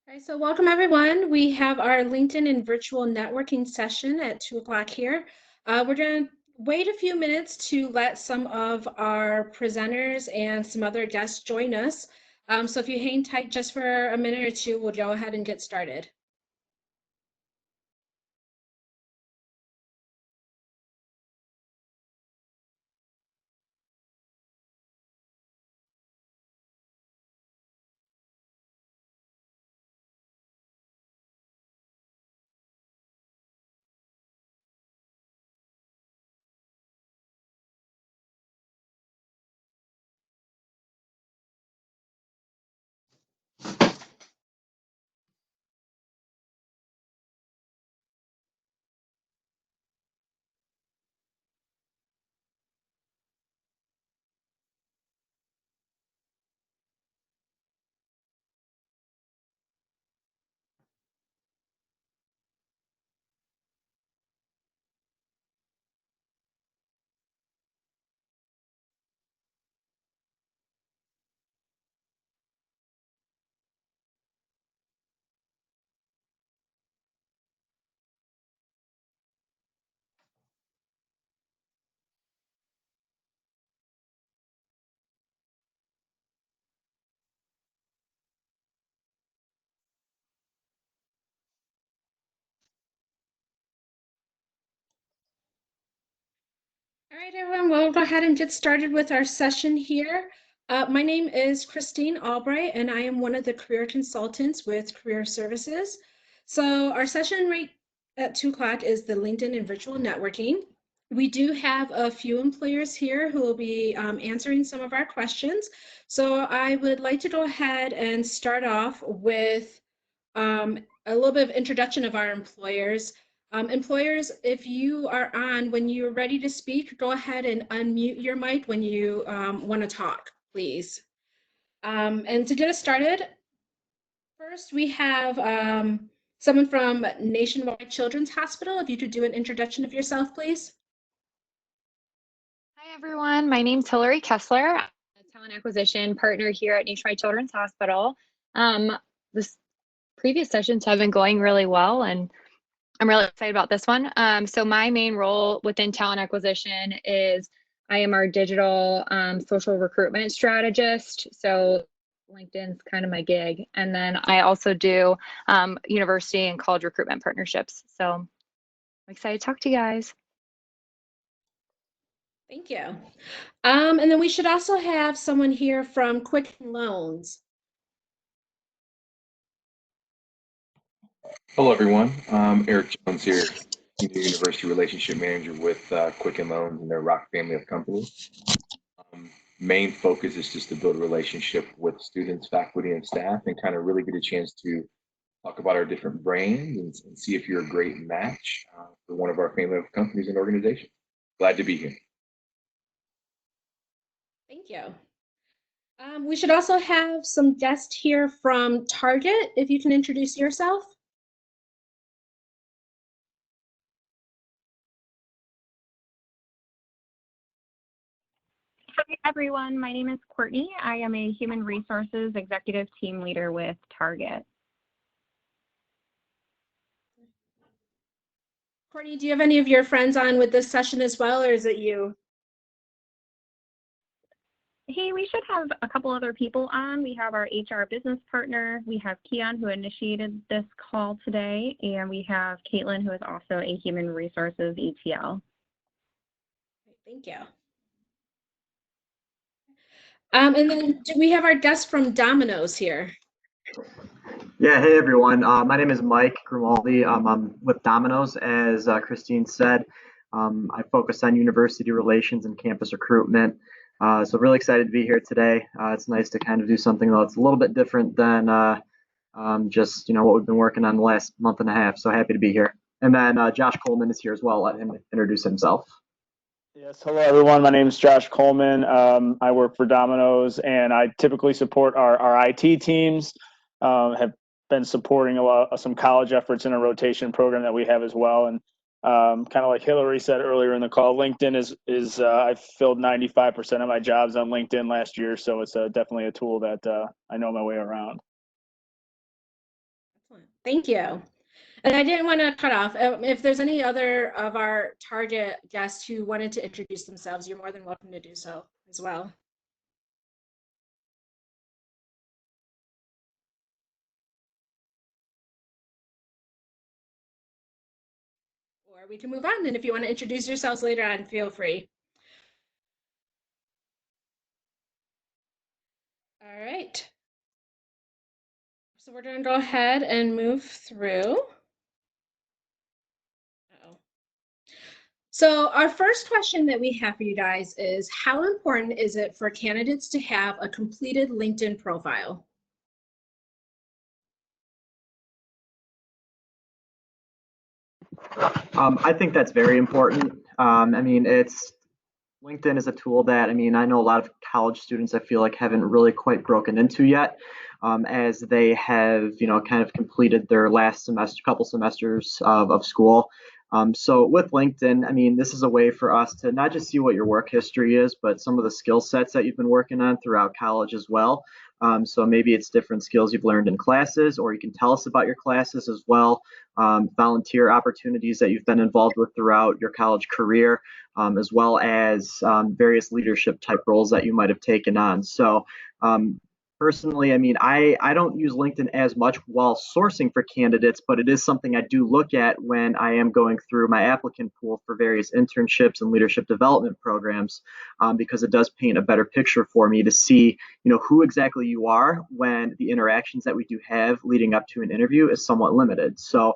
All right, so welcome everyone. We have our LinkedIn and virtual networking session at 2 o'clock here. We're going to wait a few minutes to let some of our presenters and some other guests join us. So if you hang tight just for a minute or two, we'll go ahead and get started. All right, everyone, we'll go ahead and get started with our session here. My name is Christine Albright, and I am one of the career consultants with Career Services. So our session right at 2 o'clock is the LinkedIn and virtual networking. We do have a few employers here who will be answering some of our questions. So I would like to go ahead and start off with a little bit of introduction of our employers. Employers, if you are on, when you're ready to speak, go ahead and unmute your mic when you want to talk, please. And to get us started, first we have someone from Nationwide Children's Hospital. If you could do an introduction of yourself, please. Hi, everyone. My name's Hillary Kessler. I'm a talent acquisition partner here at Nationwide Children's Hospital. This previous sessions have been going really well, and I'm really excited about this one. So my main role within talent acquisition is I am our digital social recruitment strategist. So LinkedIn's kind of my gig. And then I also do university and college recruitment partnerships. So I'm excited to talk to you guys. Thank you. And then we should also have someone here from Quicken Loans. Hello, everyone. Eric Jones here, Senior University Relationship Manager with Quicken Loans and their Rock family of companies. Main focus is just to build a relationship with students, faculty, and staff, and kind of really get a chance to talk about our different brands and see if you're a great match for one of our family of companies and organizations. Glad to be here. Thank you. We should also have some guests here from Target, if you can introduce yourself. Hi, everyone. My name is Courtney. I am a Human Resources Executive Team Leader with Target. Courtney, do you have any of your friends on with this session as well, or is it you? Hey, we should have a couple other people on. We have our HR business partner. We have Keon, who initiated this call today, and we have Caitlin, who is also a Human Resources ETL. Thank you. And then do we have our guest from Domino's here? Yeah, hey everyone. My name is Mike Grimaldi. I'm with Domino's, as Christine said. I focus on university relations and campus recruitment. So really excited to be here today. It's nice to kind of do something that's a little bit different than just what we've been working on the last month and a half. So happy to be here. And then Josh Coleman is here as well. Let him introduce himself. Yes, hello everyone. My name is Josh Coleman. I work for Domino's, and I typically support our IT teams. Have been supporting some college efforts in a rotation program that we have as well. And kind of like Hillary said earlier in the call, LinkedIn is I filled 95% of my jobs on LinkedIn last year, so it's definitely a tool that I know my way around. Thank you. And I didn't want to cut off. If there's any other of our target guests who wanted to introduce themselves, you're more than welcome to do so as well. Or we can move on. And if you want to introduce yourselves later on, feel free. All right. So we're going to go ahead and move through. Uh-oh. So our first question that we have for you guys is, how important is it for candidates to have a completed LinkedIn profile? I think that's very important. I mean, LinkedIn is a tool that, I mean, I know a lot of college students I feel like haven't really quite broken into yet, as they have, kind of completed their last semester, couple semesters of school. So with LinkedIn, I mean, this is a way for us to not just see what your work history is, but some of the skill sets that you've been working on throughout college as well. So maybe it's different skills you've learned in classes, or you can tell us about your classes as well, volunteer opportunities that you've been involved with throughout your college career, as well as various leadership type roles that you might have taken on. So personally, I mean, I don't use LinkedIn as much while sourcing for candidates, but it is something I do look at when I am going through my applicant pool for various internships and leadership development programs, because it does paint a better picture for me to see, who exactly you are when the interactions that we do have leading up to an interview is somewhat limited. So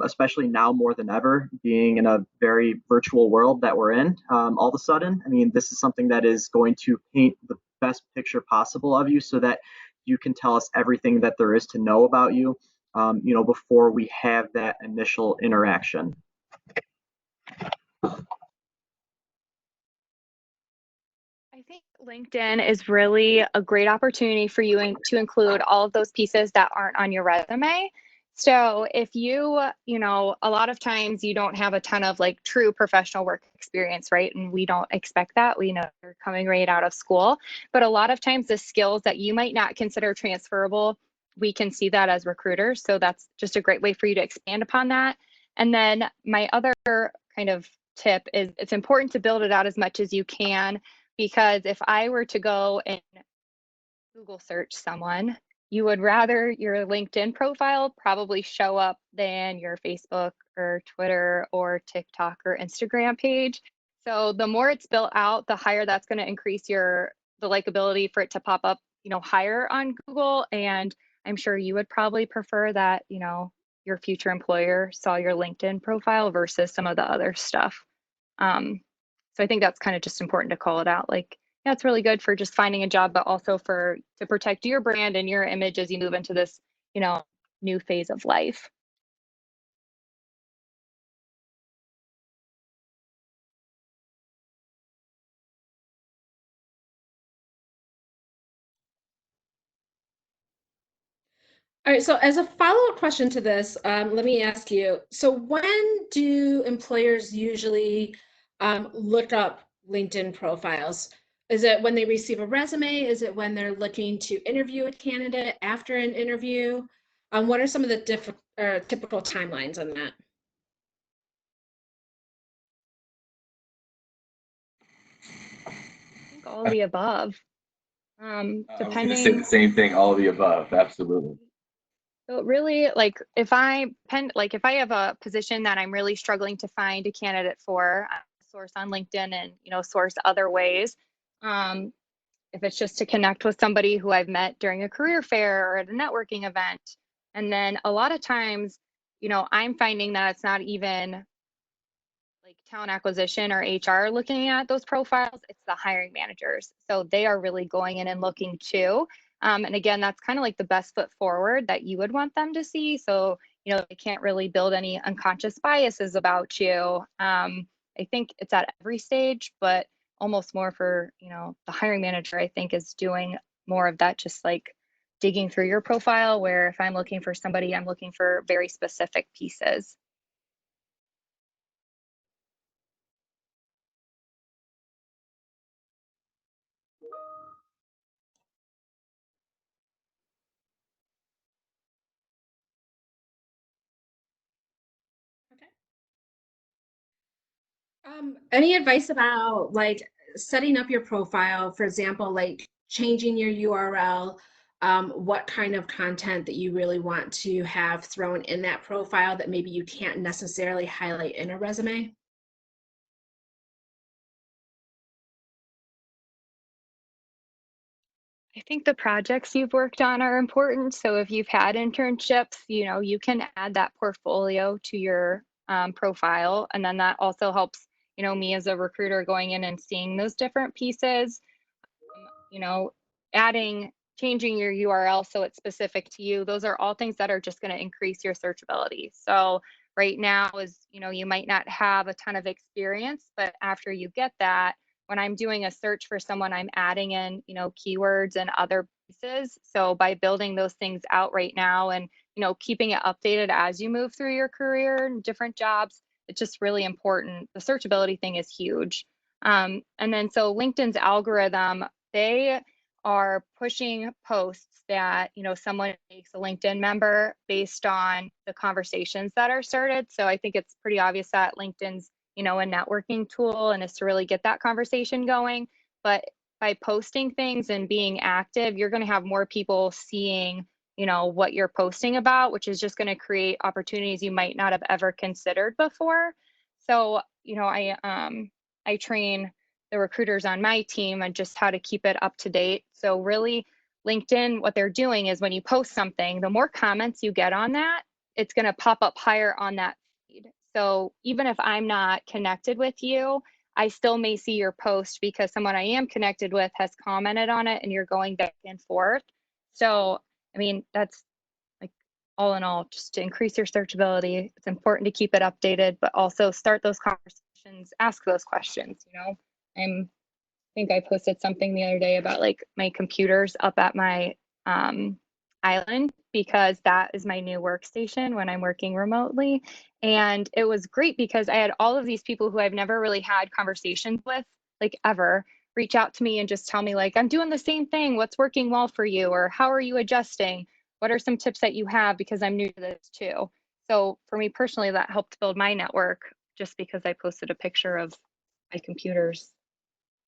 especially now more than ever, being in a very virtual world that we're in, all of a sudden, I mean, this is something that is going to paint the best picture possible of you so that you can tell us everything that there is to know about you, before we have that initial interaction. I think LinkedIn is really a great opportunity for you to include all of those pieces that aren't on your resume. So if you, a lot of times you don't have a ton of like true professional work experience, right? And we don't expect that. We know you're coming right out of school, but a lot of times the skills that you might not consider transferable, we can see that as recruiters. So that's just a great way for you to expand upon that. And then my other kind of tip is it's important to build it out as much as you can, because if I were to go and Google search someone, you would rather your LinkedIn profile probably show up than your Facebook or Twitter or TikTok or Instagram page. So the more it's built out, the higher that's going to increase the likability for it to pop up, higher on Google. And I'm sure you would probably prefer that, your future employer saw your LinkedIn profile versus some of the other stuff. So I think that's kind of just important to call it out. Like, yeah, it's really good for just finding a job, but also to protect your brand and your image as you move into this, new phase of life. All right, so as a follow-up question to this, let me ask you, so when do employers usually look up LinkedIn profiles? Is it when they receive a resume? Is it when they're looking to interview a candidate after an interview? What are some of the typical timelines on that? I think all of the above. I was going to say Depending. the same thing, all of the above, absolutely. So really, like if I have a position that I'm really struggling to find a candidate for, I source on LinkedIn and source other ways. If it's just to connect with somebody who I've met during a career fair or at a networking event, and then a lot of times, I'm finding that it's not even like talent acquisition or HR looking at those profiles, it's the hiring managers. So they are really going in and looking too. And again, that's kind of like the best foot forward that you would want them to see. So, they can't really build any unconscious biases about you. I think it's at every stage, but almost more for, the hiring manager, I think is doing more of that, just like digging through your profile, where if I'm looking for somebody, I'm looking for very specific pieces. Any advice about like setting up your profile, for example, like changing your URL, what kind of content that you really want to have thrown in that profile that maybe you can't necessarily highlight in a resume? I think the projects you've worked on are important. So if you've had internships, you can add that portfolio to your profile. And then that also helps, me as a recruiter going in and seeing those different pieces, you know, changing your URL so it's specific to you. Those are all things that are just going to increase your searchability. So right now is, you might not have a ton of experience, but after you get that, when I'm doing a search for someone, I'm adding in, keywords and other pieces. So by building those things out right now and, keeping it updated as you move through your career and different jobs, it's just really important. The searchability thing is huge. And then so LinkedIn's algorithm, they are pushing posts that, someone makes a LinkedIn member based on the conversations that are started. So I think it's pretty obvious that LinkedIn's, a networking tool and is to really get that conversation going. But by posting things and being active, you're going to have more people seeing, what you're posting about, which is just going to create opportunities you might not have ever considered before. So, I train the recruiters on my team and just how to keep it up to date. So really LinkedIn, what they're doing is when you post something, the more comments you get on that, it's going to pop up higher on that feed. So even if I'm not connected with you, I still may see your post because someone I am connected with has commented on it and you're going back and forth. So, that's like all in all, just to increase your searchability, it's important to keep it updated, but also start those conversations, ask those questions, I think I posted something the other day about like my computers up at my island because that is my new workstation when I'm working remotely. And it was great because I had all of these people who I've never really had conversations with, like ever, reach out to me and just tell me like, I'm doing the same thing. What's working well for you? Or how are you adjusting? What are some tips that you have? Because I'm new to this too. So for me personally, that helped build my network just because I posted a picture of my computers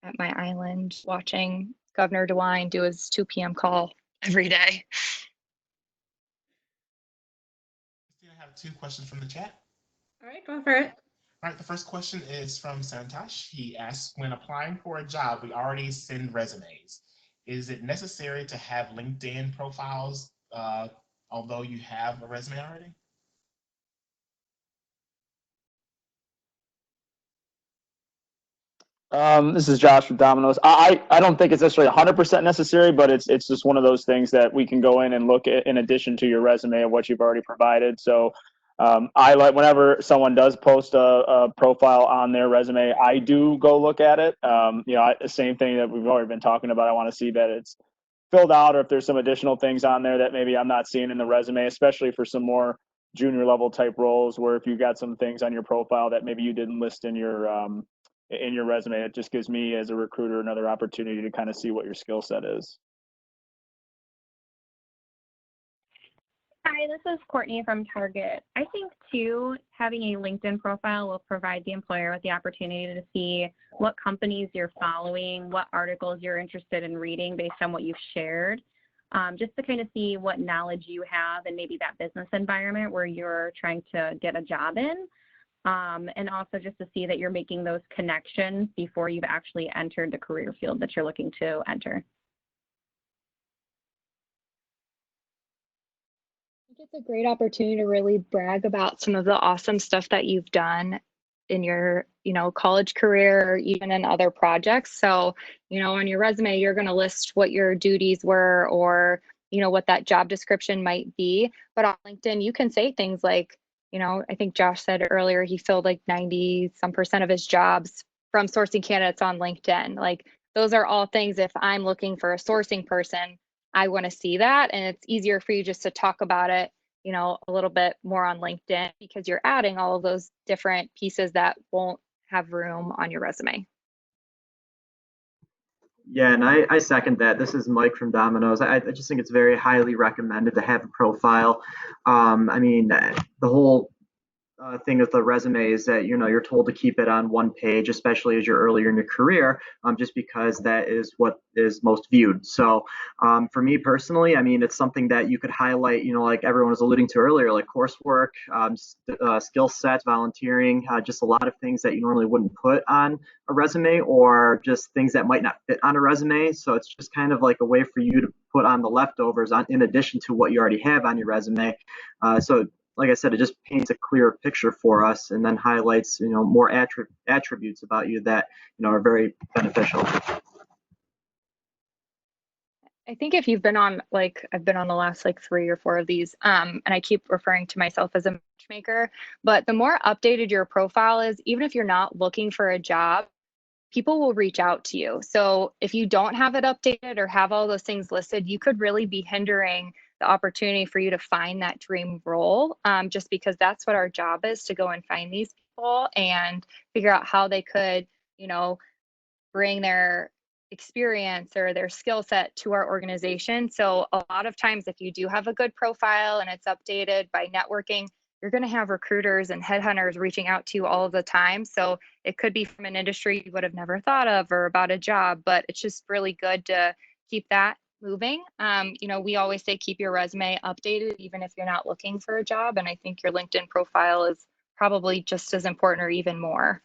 at my island watching Governor DeWine do his 2 p.m. call every day. I have two questions from the chat. All right, go for it. All right, the first question is from Santosh. He asks, when applying for a job, we already send resumes. Is it necessary to have LinkedIn profiles, although you have a resume already? This is Josh from Domino's. I don't think it's necessarily 100% necessary, but it's just one of those things that we can go in and look at in addition to your resume of what you've already provided. So I like whenever someone does post a profile on their resume, I do go look at it. The same thing that we've already been talking about. I want to see that it's filled out, or if there's some additional things on there that maybe I'm not seeing in the resume, especially for some more junior level type roles, where if you got some things on your profile that maybe you didn't list in your resume, it just gives me as a recruiter another opportunity to kind of see what your skill set is. Hi, this is Courtney from Target. I think too, having a LinkedIn profile will provide the employer with the opportunity to see what companies you're following, what articles you're interested in reading based on what you've shared, just to kind of see what knowledge you have and maybe that business environment where you're trying to get a job in. And also just to see that you're making those connections before you've actually entered the career field that you're looking to enter. It's a great opportunity to really brag about some of the awesome stuff that you've done in your, college career or even in other projects. So, on your resume, you're going to list what your duties were or, what that job description might be. But on LinkedIn, you can say things like, I think Josh said earlier, he filled like 90% of his jobs from sourcing candidates on LinkedIn. Like those are all things, if I'm looking for a sourcing person, I want to see that. And it's easier for you just to talk about it, a little bit more on LinkedIn because you're adding all of those different pieces that won't have room on your resume. Yeah, and I second that. This is Mike from Domino's. I just think it's very highly recommended to have a profile. The whole thing with the resume is that you're told to keep it on one page, especially as you're earlier in your career, just because that is what is most viewed. So for me personally, I mean, it's something that you could highlight, like everyone was alluding to earlier, like coursework, skill sets, volunteering, just a lot of things that you normally wouldn't put on a resume, or just things that might not fit on a resume. So it's just kind of like a way for you to put on the leftovers in addition to what you already have on your resume. So like I said, it just paints a clearer picture for us, and then highlights, more attributes about you that, are very beneficial. I think if you've been on, like, I've been on the last like 3 or 4 of these, and I keep referring to myself as a matchmaker, but the more updated your profile is, even if you're not looking for a job, people will reach out to you. So if you don't have it updated or have all those things listed, you could really be hindering the opportunity for you to find that dream role, just because that's what our job is, to go and find these people and figure out how they could, you know, bring their experience or their skill set to our organization. So a lot of times, if you do have a good profile and it's updated by networking, you're going to have recruiters and headhunters reaching out to you all of the time. So it could be from an industry you would have never thought of or about a job, but it's just really good to keep that moving. We always say keep your resume updated, even if you're not looking for a job. And I think your LinkedIn profile is probably just as important or even more.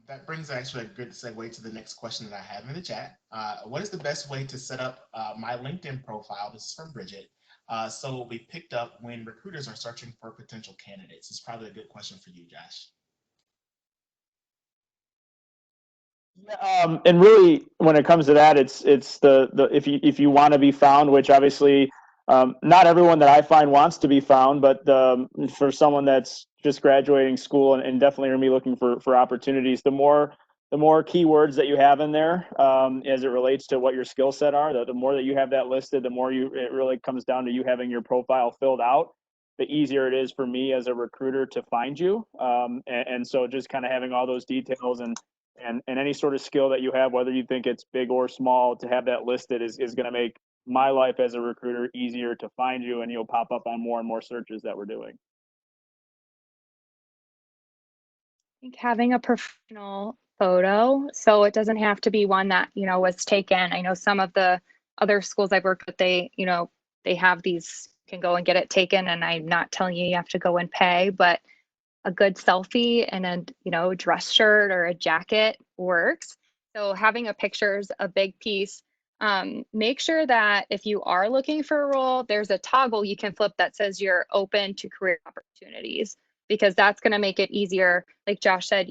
That brings actually a good segue to the next question that I have in the chat. What is the best way to set up my LinkedIn profile? This is from Bridget. So it will be picked up when recruiters are searching for potential candidates. It's probably a good question for you, Josh. Yeah, and really, when it comes to that, it's the if you want to be found, which obviously not everyone that I find wants to be found, but for someone that's just graduating school and definitely going to be looking for opportunities, the more keywords that you have in there, as it relates to what your skill set are, the more that you have that listed, the more it really comes down to you having your profile filled out. The easier it is for me as a recruiter to find you, and so just kind of having all those details and any sort of skill that you have, whether you think it's big or small, to have that listed is going to make my life as a recruiter easier to find you, and you'll pop up on more and more searches that we're doing. I think having a professional photo, so it doesn't have to be one that, was taken. I know some of the other schools I've worked with, they have these, can go and get it taken, and I'm not telling you have to go and pay, but a good selfie and a dress shirt or a jacket works. So having a picture is a big piece. Make sure that if you are looking for a role, there's a toggle you can flip that says you're open to career opportunities, because that's going to make it easier. Like Josh said,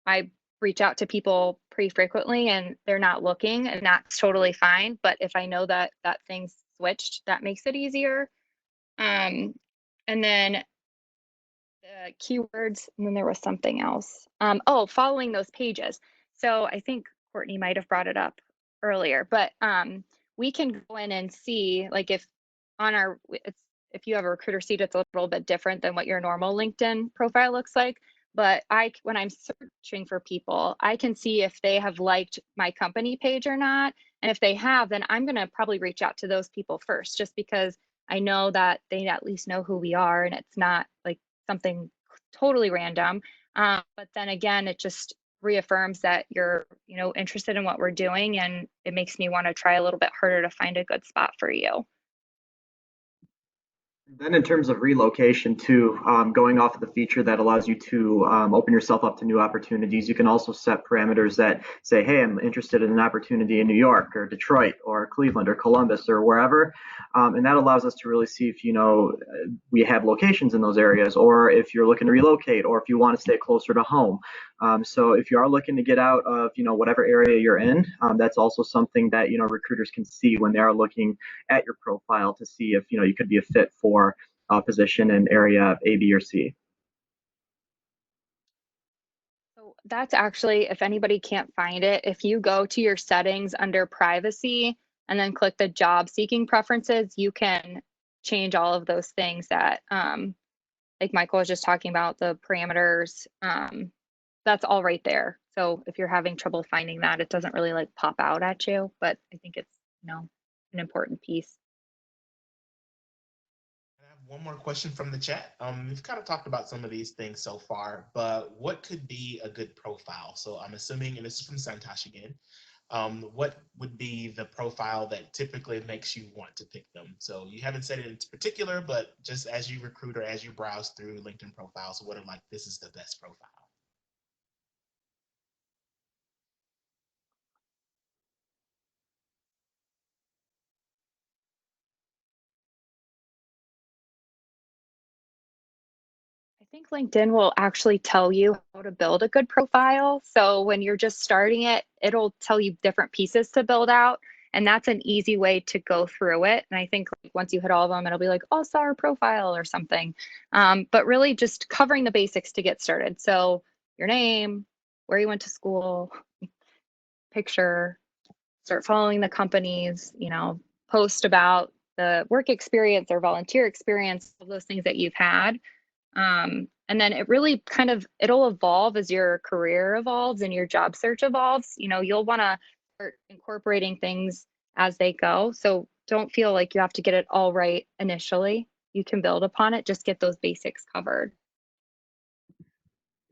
I reach out to people pretty frequently and they're not looking, and that's totally fine. But if I know that that thing's switched, that makes it easier. And then the keywords, and then there was something else. Following those pages. So I think Courtney might have brought it up earlier, but we can go in and see, like, if if you have a recruiter seat, it's a little bit different than what your normal LinkedIn profile looks like. But when I'm searching for people, I can see if they have liked my company page or not. And if they have, then I'm going to probably reach out to those people first, just because I know that they at least know who we are, and it's not like something totally random. But then again, it just reaffirms that you're, interested in what we're doing, and it makes me want to try a little bit harder to find a good spot for you. Then in terms of relocation too, going off of the feature that allows you to open yourself up to new opportunities, you can also set parameters that say, hey, I'm interested in an opportunity in New York or Detroit or Cleveland or Columbus or wherever. And that allows us to really see if, we have locations in those areas, or if you're looking to relocate, or if you want to stay closer to home. So if you are looking to get out of, whatever area you're in, that's also something that, recruiters can see when they are looking at your profile to see if, you could be a fit for a position in area A, B, or C. So that's actually, if anybody can't find it, if you go to your settings under privacy and then click the job seeking preferences, you can change all of those things that, like Michael was just talking about, the parameters. That's all right there. So if you're having trouble finding that, it doesn't really like pop out at you, but I think it's, an important piece. I have one more question from the chat. We've kind of talked about some of these things so far, but what could be a good profile? So I'm assuming, and this is from Santosh again, what would be the profile that typically makes you want to pick them? So you haven't said it in particular, but just as you recruit or as you browse through LinkedIn profiles, what are like, this is the best profile? I think LinkedIn will actually tell you how to build a good profile. So when you're just starting it, it'll tell you different pieces to build out. And that's an easy way to go through it. And I think like once you hit all of them, it'll be like all-star profile or something. But really just covering the basics to get started. So your name, where you went to school, picture, start following the companies, post about the work experience or volunteer experience, all those things that you've had. And then it really it'll evolve as your career evolves and your job search evolves. You'll want to start incorporating things as they go. So don't feel like you have to get it all right initially. You can build upon it, just get those basics covered.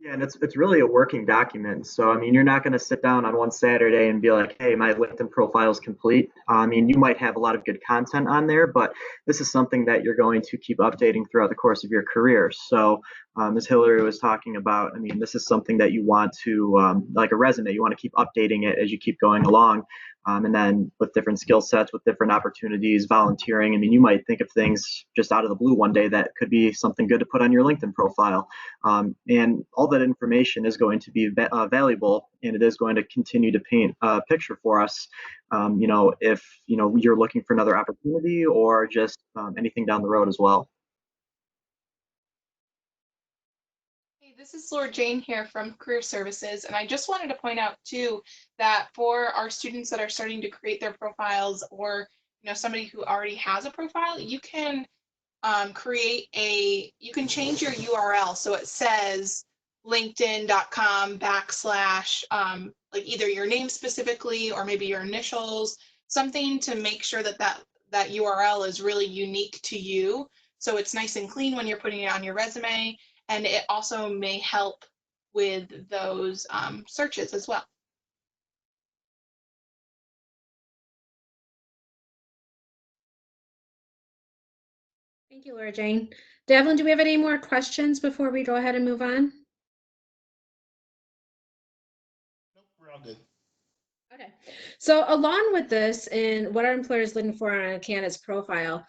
Yeah, and it's really a working document. So I mean, you're not going to sit down on one Saturday and be like, "Hey, my LinkedIn profile is complete." I mean, you might have a lot of good content on there, but this is something that you're going to keep updating throughout the course of your career. So, as Hillary was talking about, I mean, this is something that you want to, like a resume, you want to keep updating it as you keep going along. And then with different skill sets, with different opportunities, volunteering. I mean, you might think of things just out of the blue one day that could be something good to put on your LinkedIn profile. And all that information is going to be valuable, and it is going to continue to paint a picture for us. If you're looking for another opportunity or just anything down the road as well. Hey, this is Laura Jane here from Career Services, and I just wanted to point out too that for our students that are starting to create their profiles, or somebody who already has a profile, you can you can change your URL so it says linkedin.com / like either your name specifically or maybe your initials, something to make sure that URL is really unique to you. So it's nice and clean when you're putting it on your resume, and it also may help with those searches as well. Thank you, Laura Jane. Devlin, do we have any more questions before we go ahead and move on? Nope, we're all good. Okay, so along with this and what our employer is looking for on a candidate's profile,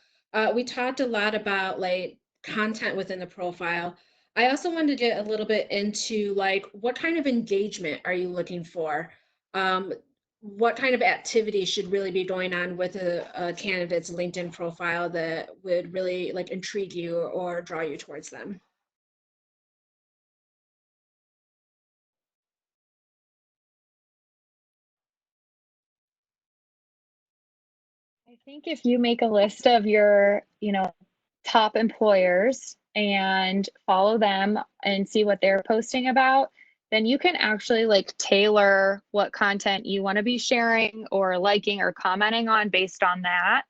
we talked a lot about like content within the profile. I also wanted to get a little bit into like what kind of engagement are you looking for? What kind of activity should really be going on with a candidate's LinkedIn profile that would really like intrigue you or draw you towards them? I think if you make a list of your, top employers and follow them and see what they're posting about, then you can actually like tailor what content you want to be sharing or liking or commenting on based on that.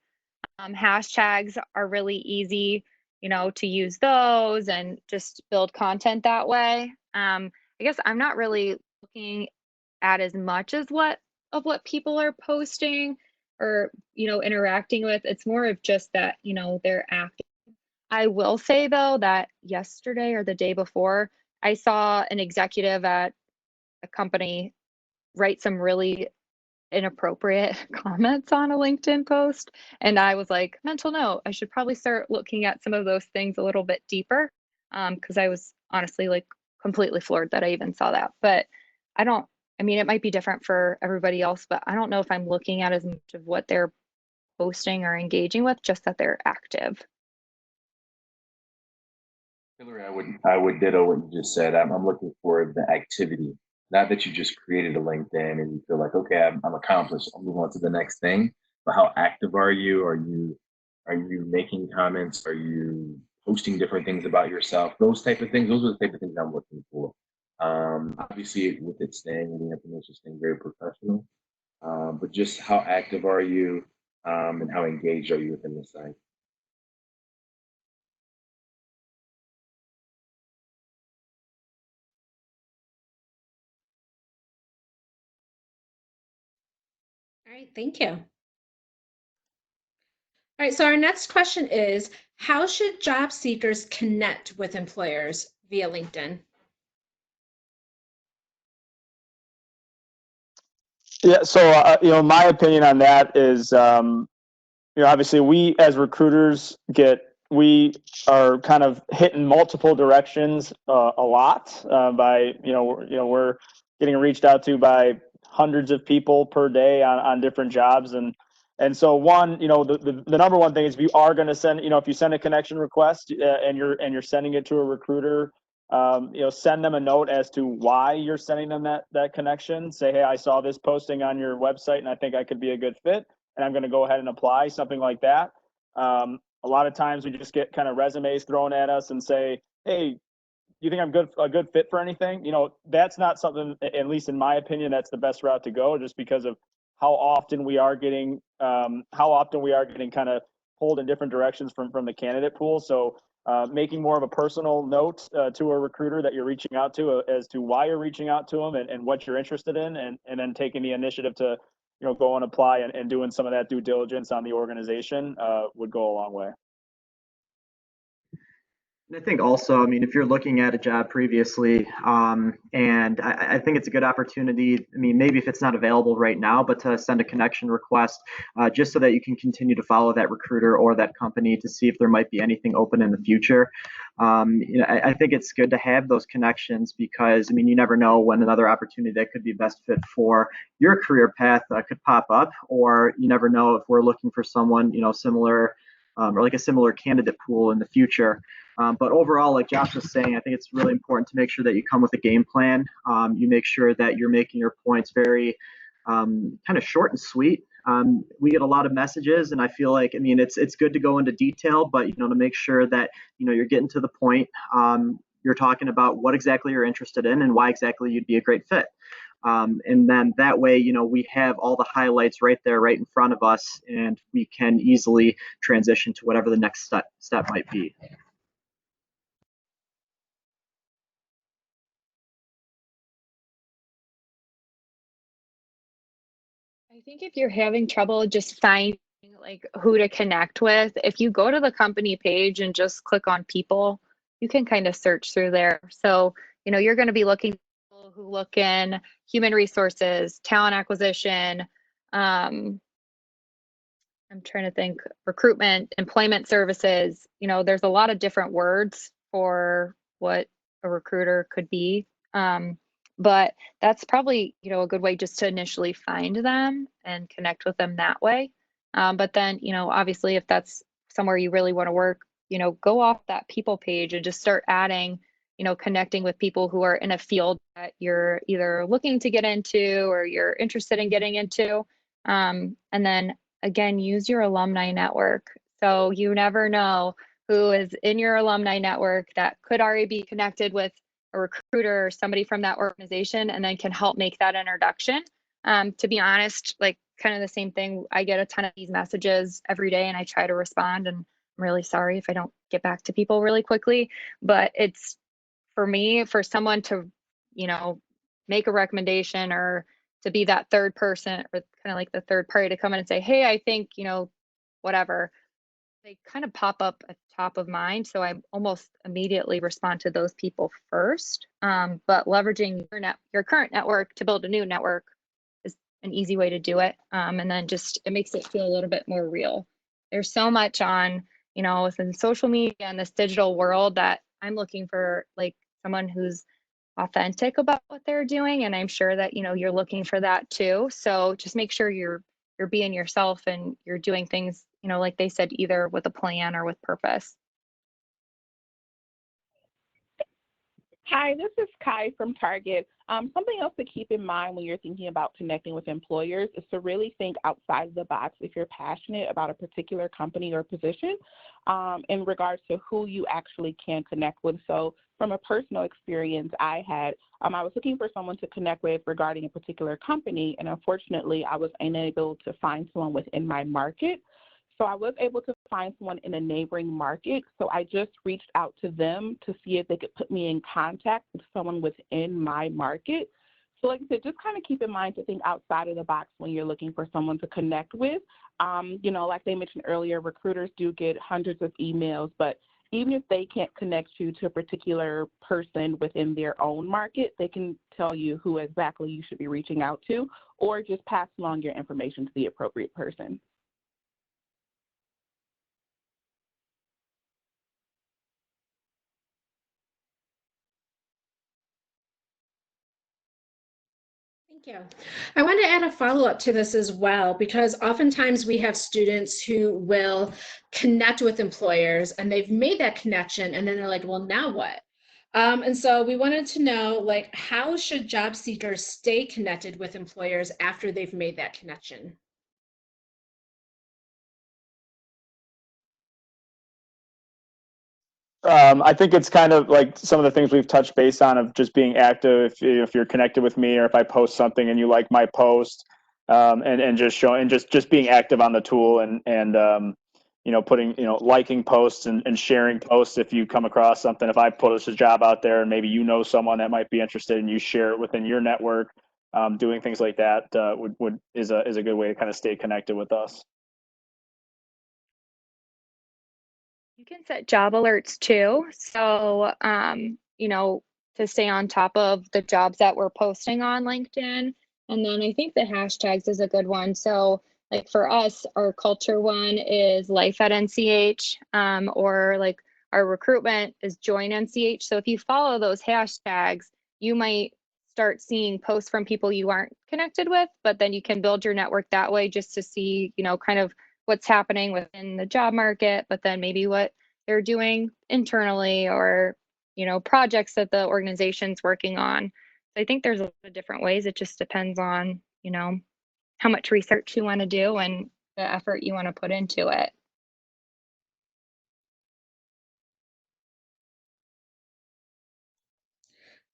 Hashtags are really easy, to use those and just build content that way. I guess I'm not really looking at as much as what people are posting or interacting with. It's more of just that they're active. I will say though that yesterday or the day before, I saw an executive at a company write some really inappropriate comments on a LinkedIn post. And I was like, mental note, I should probably start looking at some of those things a little bit deeper. Because I was honestly like completely floored that I even saw that. But I mean, it might be different for everybody else, but I don't know if I'm looking at as much of what they're posting or engaging with, just that they're active. Hillary, I would ditto what you just said. I'm looking for the activity, not that you just created a LinkedIn and you feel like, okay, I'm accomplished. I'll move on to the next thing. But how active are you? Are you making comments? Are you posting different things about yourself? Those type of things. Those are the type of things I'm looking for. Obviously, with it staying and the information staying very professional, but just how active are you, and how engaged are you within the site? right, thank you. All right, so our next question is, how should job seekers connect with employers via LinkedIn? Yeah, so my opinion on that is, obviously we as recruiters we are kind of hitting multiple directions a lot by we're getting reached out to by hundreds of people per day on different jobs, and so one, the number one thing is, if you are going to send, if you send a connection request and you're sending it to a recruiter, send them a note as to why you're sending them that connection. Say, hey, I saw this posting on your website and I think I could be a good fit, and I'm going to go ahead and apply, something like that. A lot of times we just get kind of resumes thrown at us and say, hey, you think I'm a good fit for anything? That's not something, at least in my opinion, that's the best route to go, just because of how often we are getting kind of pulled in different directions from the candidate pool. So making more of a personal note to a recruiter that you're reaching out to as to why you're reaching out to them and what you're interested in, and then taking the initiative to go and apply and doing some of that due diligence on the organization would go a long way. And I think also, I mean, if you're looking at a job previously, and I think it's a good opportunity. I mean, maybe if it's not available right now, but to send a connection request, just so that you can continue to follow that recruiter or that company to see if there might be anything open in the future. I think it's good to have those connections, because, I mean, you never know when another opportunity that could be best fit for your career path could pop up, or you never know if we're looking for someone, similar, or like a similar candidate pool in the future. But overall, like Josh was saying, I think it's really important to make sure that you come with a game plan. You make sure that you're making your points very kind of short and sweet. We get a lot of messages, and I feel like, I mean, it's good to go into detail, but to make sure that you're getting to the point. You're talking about what exactly you're interested in and why exactly you'd be a great fit. And then that way, we have all the highlights right there, right in front of us, and we can easily transition to whatever the next step might be. I think if you're having trouble just finding like who to connect with, if you go to the company page and just click on people, you can kind of search through there. So, you're going to be looking at people who look in human resources, talent acquisition, I'm trying to think, recruitment, employment services. There's a lot of different words for what a recruiter could be. But that's probably, a good way just to initially find them and connect with them that way. But then, obviously, if that's somewhere you really want to work, go off that people page and just start adding, connecting with people who are in a field that you're either looking to get into or you're interested in getting into. And then again, use your alumni network. So you never know who is in your alumni network that could already be connected with a recruiter or somebody from that organization, and then can help make that introduction. To be honest, like kind of the same thing. I get a ton of these messages every day and I try to respond, and I'm really sorry if I don't get back to people really quickly, but it's for me, for someone to, make a recommendation or to be that third person or kind of like the third party to come in and say, hey, I think, whatever, they kind of pop up at top of mind. So I almost immediately respond to those people first. But leveraging your current network to build a new network is an easy way to do it. And then just, it makes it feel a little bit more real. There's so much on, within social media and this digital world that I'm looking for like someone who's authentic about what they're doing. And I'm sure that, you're looking for that too. So just make sure you're being yourself and you're doing things, like they said, either with a plan or with purpose. Hi, this is Kai from Target. Something else to keep in mind when you're thinking about connecting with employers is to really think outside the box if you're passionate about a particular company or position in regards to who you actually can connect with. So from a personal experience I had, I was looking for someone to connect with regarding a particular company, and unfortunately I was unable to find someone within my market. So I was able to find someone in a neighboring market. So I just reached out to them to see if they could put me in contact with someone within my market. So like I said, just kind of keep in mind to think outside of the box when you're looking for someone to connect with. Like they mentioned earlier, recruiters do get hundreds of emails, but even if they can't connect you to a particular person within their own market, they can tell you who exactly you should be reaching out to, or just pass along your information to the appropriate person. Thank you. I want to add a follow-up to this as well, because oftentimes we have students who will connect with employers and they've made that connection and then they're like, well, now what? And so we wanted to know, like, how should job seekers stay connected with employers after they've made that connection? I think it's kind of like some of the things we've touched base on of just being active. If you're connected with me, or if I post something and you like my post, and just showing, just being active on the tool, and putting, liking posts and sharing posts. If you come across something, if I post a job out there and maybe someone that might be interested and you share it within your network, doing things like that is a good way to kind of stay connected with us. You can set job alerts too. So, to stay on top of the jobs that we're posting on LinkedIn. And then I think the hashtags is a good one. So, like for us, our culture one is life at NCH, or like our recruitment is join NCH. So, if you follow those hashtags, you might start seeing posts from people you aren't connected with, but then you can build your network that way just to see, kind of what's happening within the job market, but then maybe what they're doing internally, or projects that the organization's working on. So I think there's a lot of different ways. It just depends on how much research you want to do and the effort you want to put into it.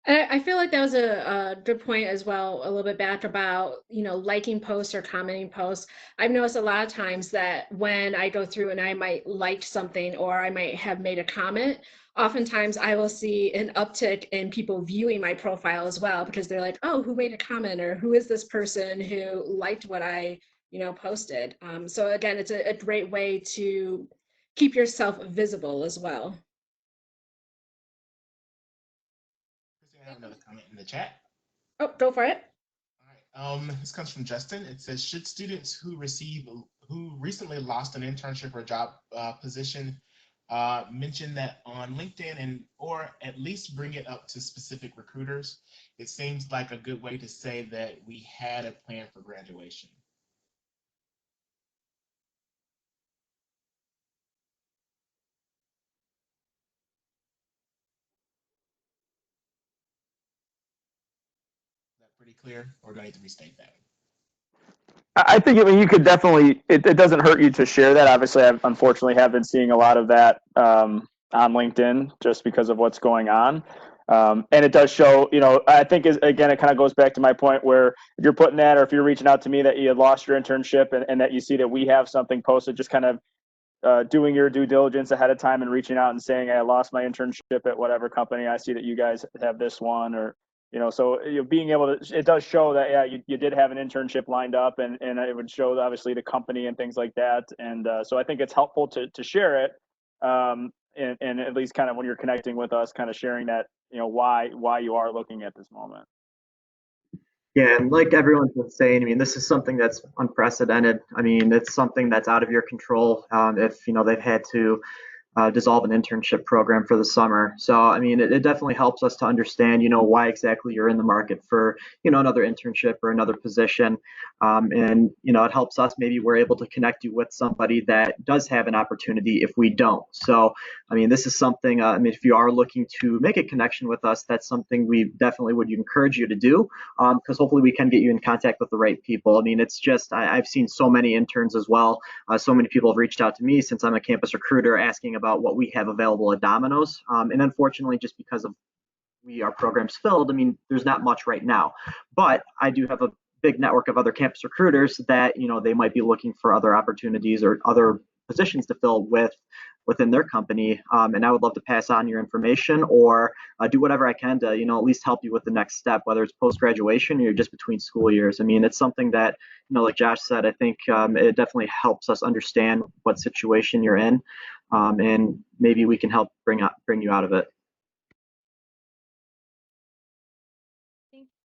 I feel like that was a good point as well, a little bit back about, liking posts or commenting posts. I've noticed a lot of times that when I go through and I might like something or I might have made a comment, oftentimes I will see an uptick in people viewing my profile as well, because they're like, oh, who made a comment, or who is this person who liked what I, posted. So again, it's a great way to keep yourself visible as well. I have another comment in the chat. Oh, go for it. All right. This comes from Justin. It says, should students who recently lost an internship or job position mention that on LinkedIn, or at least bring it up to specific recruiters? It seems like a good way to say that we had a plan for graduation. Is that pretty clear, or do I need to restate that? I think you could definitely. It doesn't hurt you to share that. Obviously, I unfortunately have been seeing a lot of that on LinkedIn just because of what's going on, and it does show. I think again, it kind of goes back to my point where if you're putting that, or if you're reaching out to me that you had lost your internship, and that you see that we have something posted, just kind of doing your due diligence ahead of time and reaching out and saying, hey, I lost my internship at whatever company. I see that you guys have this one, or so being able to, it does show that you did have an internship lined up, and it would show obviously the company and things like that, and so I think it's helpful to share it, and at least kind of when you're connecting with us, kind of sharing that why you are looking at this moment. Yeah, and like everyone's been saying, I mean, this is something that's unprecedented. I mean, it's something that's out of your control. If they've had to dissolve an internship program for the summer. So, I mean, it definitely helps us to understand, why exactly you're in the market for, another internship or another position. And, it helps us, maybe we're able to connect you with somebody that does have an opportunity if we don't. So, I mean, this is something, I mean, if you are looking to make a connection with us, that's something we definitely would encourage you to do, because hopefully we can get you in contact with the right people. I mean, it's just, I've seen so many interns as well. So many people have reached out to me since I'm a campus recruiter asking about what we have available at Domino's. And unfortunately, just because of our programs filled, I mean, there's not much right now. But I do have a big network of other campus recruiters that, they might be looking for other opportunities or other positions to fill with within their company. And I would love to pass on your information or do whatever I can to, at least help you with the next step, whether it's post-graduation or you're just between school years. I mean, it's something that, like Josh said, I think it definitely helps us understand what situation you're in, and maybe we can help bring you out of it.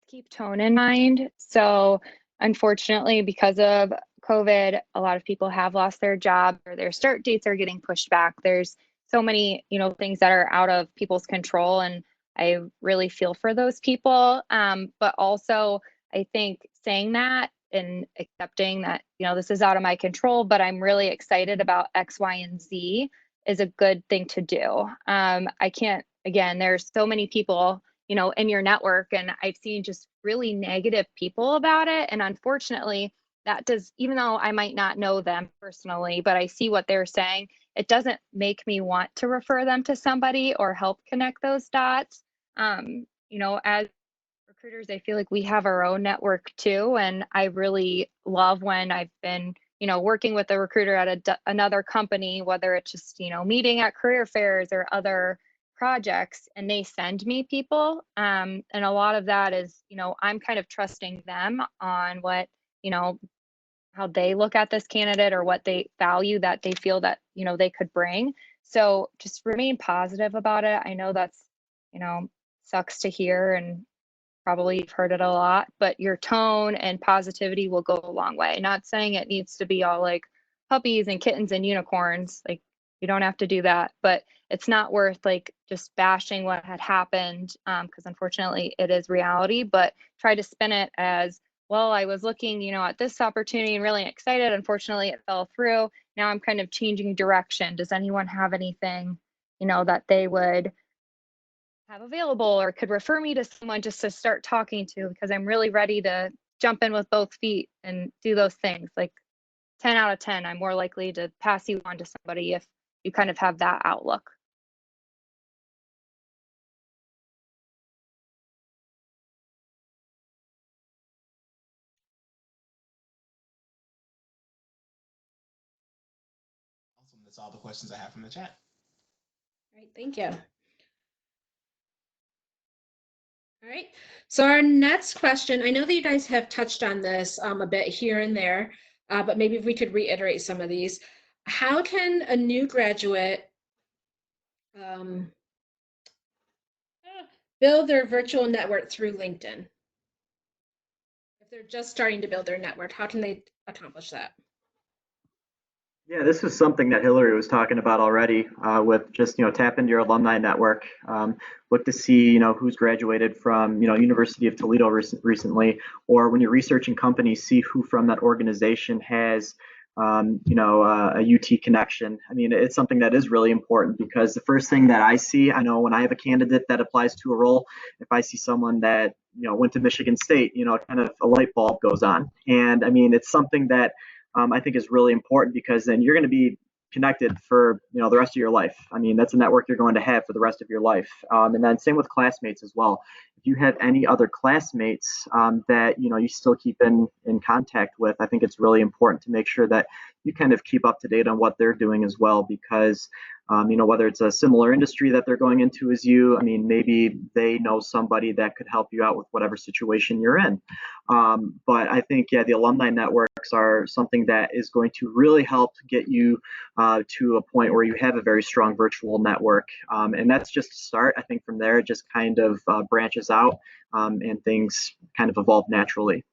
Keep tone in mind. So unfortunately, because of COVID, a lot of people have lost their job or their start dates are getting pushed back. There's so many, things that are out of people's control. And I really feel for those people. But also, I think saying that and accepting that, this is out of my control, but I'm really excited about X, Y, and Z is a good thing to do. I can't, again, there's so many people in your network. And I've seen just really negative people about it. And unfortunately, that does, even though I might not know them personally, but I see what they're saying, it doesn't make me want to refer them to somebody or help connect those dots. As recruiters, I feel like we have our own network too. And I really love when I've been, working with a recruiter at another company, whether it's just, meeting at career fairs or other projects, and they send me people. And a lot of that is, I'm kind of trusting them on what, how they look at this candidate or what they value that they feel that, they could bring. So just remain positive about it. I know that's, sucks to hear, and probably you've heard it a lot, but your tone and positivity will go a long way. Not saying it needs to be all like puppies and kittens and unicorns. Like, you don't have to do that, but it's not worth like just bashing what had happened, because unfortunately it is reality. But try to spin it as, well, I was looking, at this opportunity and really excited. Unfortunately, it fell through. Now I'm kind of changing direction. Does anyone have anything, that they would have available or could refer me to someone just to start talking to, because I'm really ready to jump in with both feet and do those things. Like 10 out of 10, I'm more likely to pass you on to somebody if you kind of have that outlook. Awesome. That's all the questions I have from the chat. All right, thank you. All right, so our next question, I know that you guys have touched on this a bit here and there, but maybe if we could reiterate some of these. How can a new graduate build their virtual network through LinkedIn? If they're just starting to build their network, how can they accomplish that? Yeah, this is something that Hillary was talking about already, with just, tap into your alumni network, look to see, who's graduated from, University of Toledo recently, or when you're researching companies, see who from that organization has, a UT connection. I mean, it's something that is really important, because the first thing that I see, I know when I have a candidate that applies to a role, if I see someone that, went to Michigan State, kind of a light bulb goes on. And I mean, it's something that I think is really important, because then you're going to be connected for the rest of your life. I mean, that's a network you're going to have for the rest of your life. And then same with classmates as well. If you have any other classmates that you still keep in contact with, I think it's really important to make sure that you kind of keep up to date on what they're doing as well, because whether it's a similar industry that they're going into as you, I mean, maybe they know somebody that could help you out with whatever situation you're in. But I think, yeah, the alumni networks are something that is going to really help get you to a point where you have a very strong virtual network. And that's just a start. I think from there, it just kind of branches out, and things kind of evolve naturally.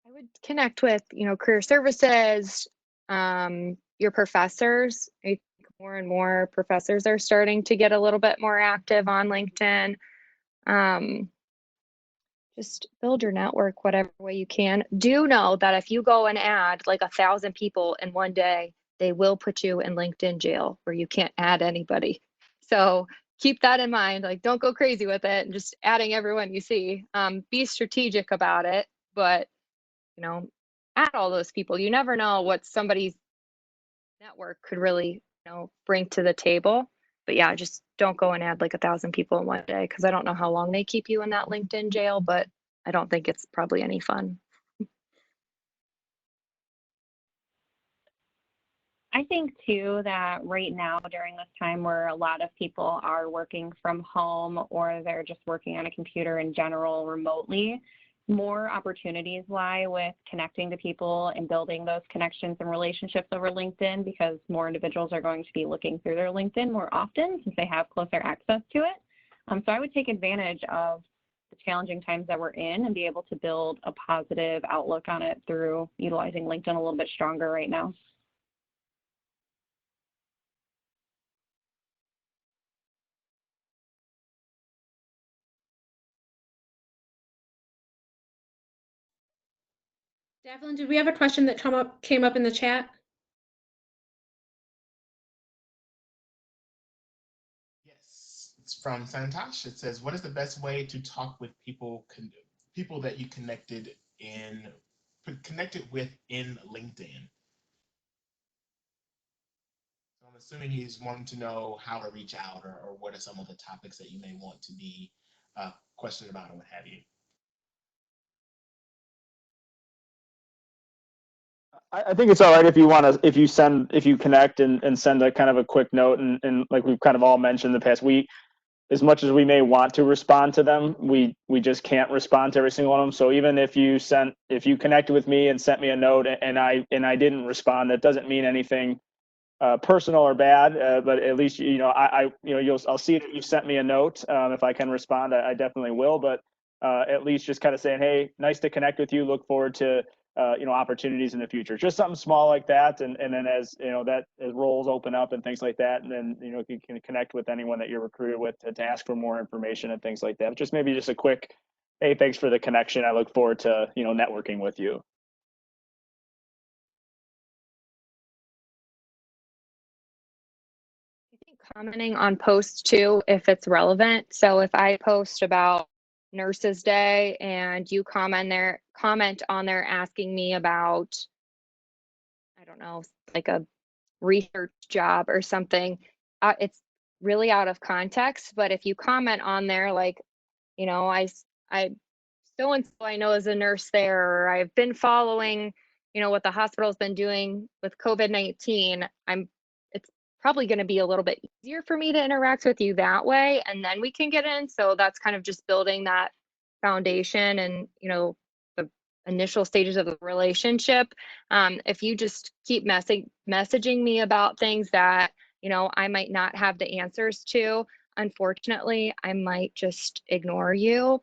I would connect with, career services, your professors. I think more and more professors are starting to get a little bit more active on LinkedIn. Just build your network whatever way you can. Do know that if you go and add like 1,000 people in one day, they will put you in LinkedIn jail where you can't add anybody. So keep that in mind. Like, don't go crazy with it and just adding everyone you see. Be strategic about it, but add all those people. You never know what somebody's network could really, bring to the table. But yeah, just don't go and add like 1,000 people in one day, because I don't know how long they keep you in that LinkedIn jail, but I don't think it's probably any fun. I think too that right now during this time where a lot of people are working from home or they're just working on a computer in general remotely, more opportunities lie with connecting to people and building those connections and relationships over LinkedIn, because more individuals are going to be looking through their LinkedIn more often since they have closer access to it. So I would take advantage of the challenging times that we're in and be able to build a positive outlook on it through utilizing LinkedIn a little bit stronger right now. Devlin, did we have a question that came up in the chat? Yes, it's from Santosh. It says, "What is the best way to talk with people that you connected with in LinkedIn?" So I'm assuming he's wanting to know how to reach out, or what are some of the topics that you may want to be questioned about, or what have you. I think it's all right if you want to, if you connect and send a kind of a quick note, and like we've kind of all mentioned in the past week, as much as we may want to respond to them, we just can't respond to every single one of them. So even if you connected with me and sent me a note and I didn't respond, that doesn't mean anything personal or bad, but at least I'll see that you sent me a note. If I can respond, I definitely will. But at least just kind of saying, hey, nice to connect with you. Look forward to opportunities in the future. Just something small like that, and then as as roles open up and things like that, and then you can connect with anyone that you're recruited with to ask for more information and things like that. Just maybe just a quick, hey, thanks for the connection. I look forward to networking with you. I think commenting on posts too, if it's relevant. So if I post about Nurses Day and you comment on there asking me about, I don't know, like a research job or something, it's really out of context. But if you comment on there, like, I so and so I know is a nurse there, or I've been following, what the hospital's been doing with COVID-19, it's probably going to be a little bit easier for me to interact with you that way, and then we can get in. So that's kind of just building that foundation and, the initial stages of the relationship. If you just keep messaging me about things that, I might not have the answers to, unfortunately, I might just ignore you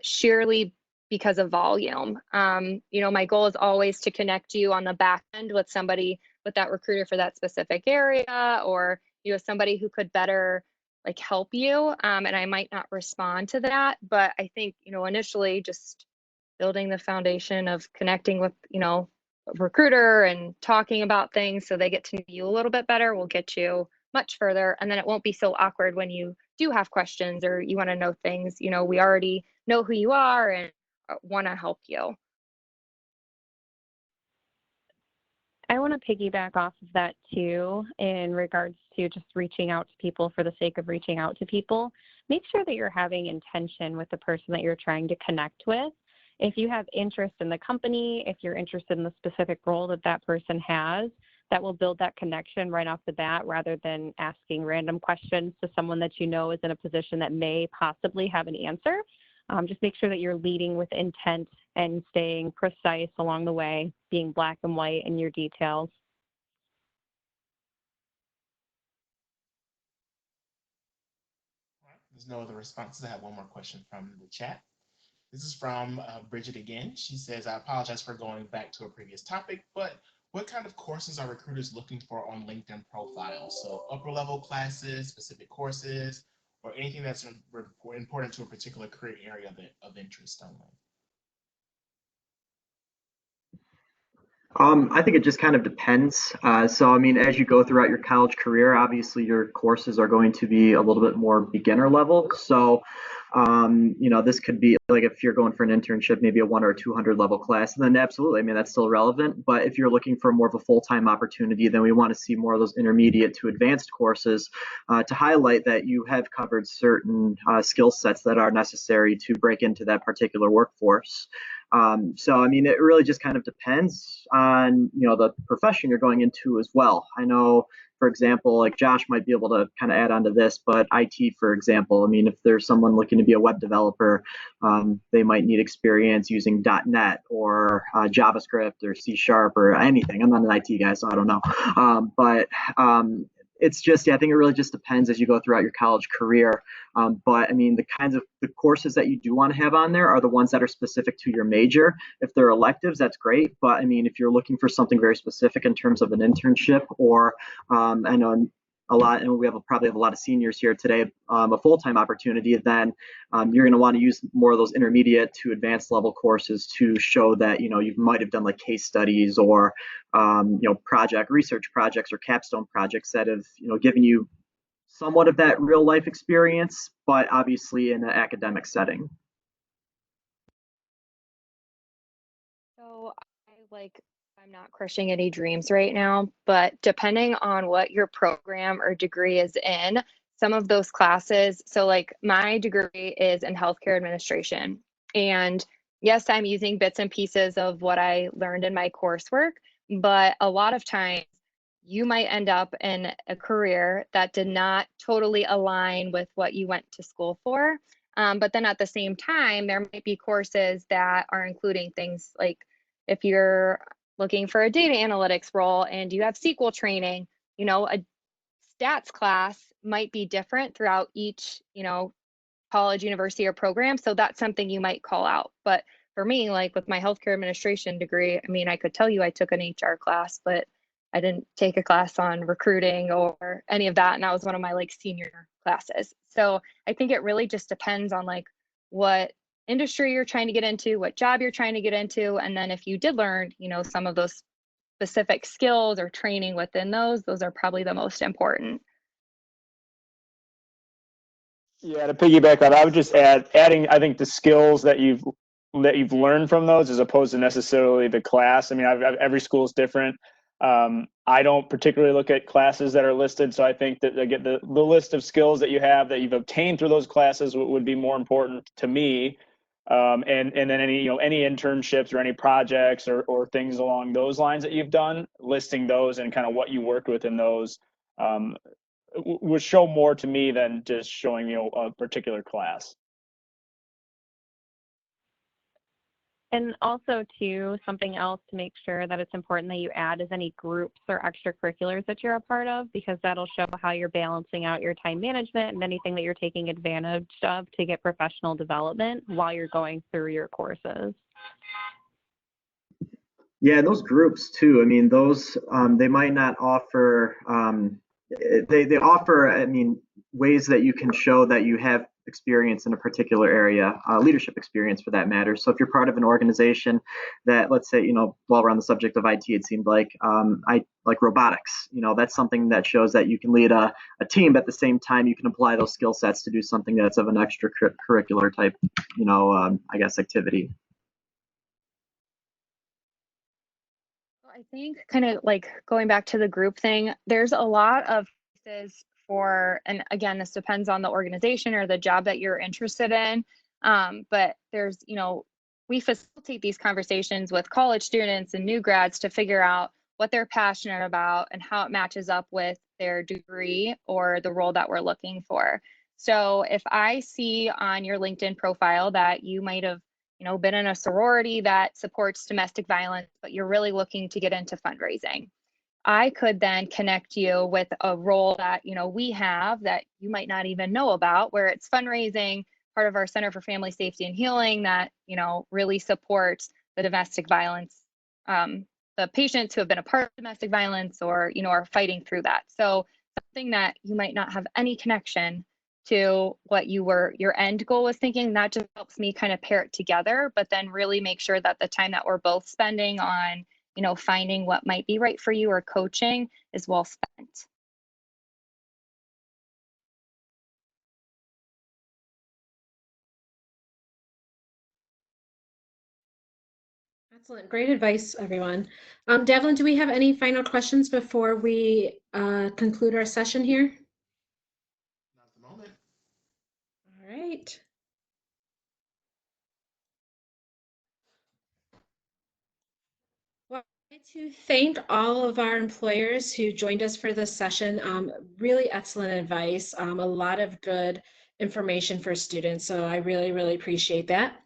sheerly because of volume. My goal is always to connect you on the back end with somebody, with that recruiter for that specific area, or somebody who could better help you. And I might not respond to that, but I think initially just building the foundation of connecting with a recruiter and talking about things so they get to know you a little bit better will get you much further. And then it won't be so awkward when you do have questions or you want to know things. We already know who you are and want to help you. I want to piggyback off of that too, in regards to just reaching out to people for the sake of reaching out to people. Make sure that you're having intention with the person that you're trying to connect with. If you have interest in the company, if you're interested in the specific role that that person has, that will build that connection right off the bat, rather than asking random questions to someone that you know is in a position that may possibly have an answer. Just make sure that you're leading with intent and staying precise along the way, being black and white in your details. All right. There's no other responses. I have one more question from the chat. This is from Bridget again. She says, "I apologize for going back to a previous topic, but what kind of courses are recruiters looking for on LinkedIn profiles? So upper level classes, specific courses, or anything that's important to a particular career area of interest only?" I think it just kind of depends. So, I mean, as you go throughout your college career, obviously your courses are going to be a little bit more beginner level. So, This could be like if you're going for an internship, maybe a 100 or 200 level class, then absolutely, I mean, that's still relevant. But if you're looking for more of a full-time opportunity, then we want to see more of those intermediate to advanced courses to highlight that you have covered certain skill sets that are necessary to break into that particular workforce. I mean, it really just kind of depends on, the profession you're going into as well. I know, for example, like Josh might be able to kind of add on to this, but IT, for example, I mean, if there's someone looking to be a web developer, they might need experience using .NET or JavaScript or C# or anything. I'm not an IT guy, so I don't know. It's just, I think it really just depends as you go throughout your college career. But I mean, the courses that you do want to have on there are the ones that are specific to your major. If they're electives, that's great. But I mean, if you're looking for something very specific in terms of an internship or I know and we probably have a lot of seniors here today, a full-time opportunity, then you're going to want to use more of those intermediate to advanced level courses to show that, you might have done like case studies or, research projects or capstone projects that have, given you somewhat of that real life experience, but obviously in an academic setting. So I'm not crushing any dreams right now, but depending on what your program or degree is in, some of those classes, so like my degree is in healthcare administration. And yes, I'm using bits and pieces of what I learned in my coursework, but a lot of times you might end up in a career that did not totally align with what you went to school for. But then at the same time, there might be courses that are including things like if you're looking for a data analytics role and you have SQL training, a stats class might be different throughout each, college, university, or program. So that's something you might call out. But for me, like with my healthcare administration degree, I mean, I could tell you I took an HR class, but I didn't take a class on recruiting or any of that. And that was one of my senior classes. So I think it really just depends on what industry you're trying to get into, what job you're trying to get into. And then if you did learn, some of those specific skills or training within those are probably the most important. Yeah, to piggyback on, I would just adding, I think the skills that you've learned from those as opposed to necessarily the class. I mean, every school is different. I don't particularly look at classes that are listed, so I think that the list of skills that you have that you've obtained through those classes would be more important to me. And then any internships or any projects or things along those lines that you've done, listing those and kind of what you worked with in those would show more to me than just showing a particular class. And also, too, something else to make sure that it's important that you add is any groups or extracurriculars that you're a part of, because that'll show how you're balancing out your time management and anything that you're taking advantage of to get professional development while you're going through your courses. Yeah, those groups too. I mean, those they might not offer. They offer, I mean, ways that you can show that you have experience in a particular area, leadership experience for that matter. So if you're part of an organization that, let's say, while we're on the subject of IT, it seemed like I like robotics. That's something that shows that you can lead a team, but at the same time you can apply those skill sets to do something that's of an extracurricular type, I guess, activity. I think kind of going back to the group thing, there's a lot of places and again, this depends on the organization or the job that you're interested in. But there's, we facilitate these conversations with college students and new grads to figure out what they're passionate about and how it matches up with their degree or the role that we're looking for. So if I see on your LinkedIn profile that you might have been in a sorority that supports domestic violence, but you're really looking to get into fundraising, I could then connect you with a role that, we have that you might not even know about, where it's fundraising, part of our Center for Family Safety and Healing that, really supports the domestic violence, the patients who have been a part of domestic violence or, are fighting through that. So something that you might not have any connection to what your end goal was thinking, that just helps me kind of pair it together, but then really make sure that the time that we're both spending on, finding what might be right for you or coaching is well spent. Excellent. Great advice, everyone. Devlin, do we have any final questions before we conclude our session here? Not at the moment. All right. Well, I'd like to thank all of our employers who joined us for this session. Really excellent advice, a lot of good information for students. So I really, really appreciate that.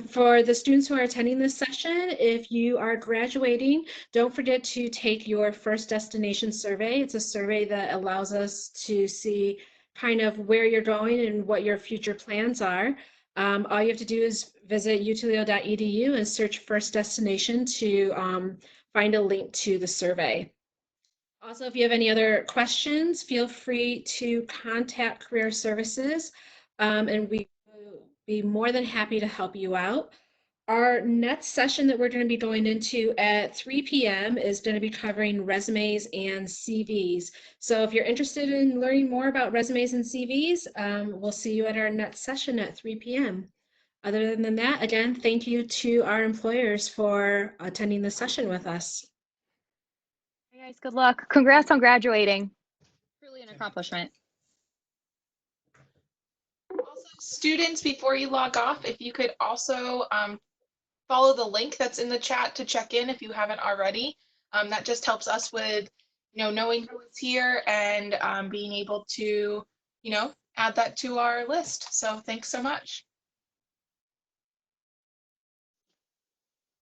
For the students who are attending this session, if you are graduating, don't forget to take your first destination survey. It's a survey that allows us to see kind of where you're going and what your future plans are. All you have to do is visit utilio.edu and search first destination to find a link to the survey. Also, if you have any other questions, feel free to contact Career Services, and we will be more than happy to help you out. Our next session that we're going to be going into at 3 p.m. is going to be covering resumes and CVs. So if you're interested in learning more about resumes and CVs, we'll see you at our next session at 3 p.m. Other than that, again, thank you to our employers for attending the session with us. Hey guys, good luck. Congrats on graduating. Truly an accomplishment. Also, students, before you log off, if you could also follow the link that's in the chat to check in if you haven't already. That just helps us with, knowing who is here and being able to, add that to our list. So thanks so much.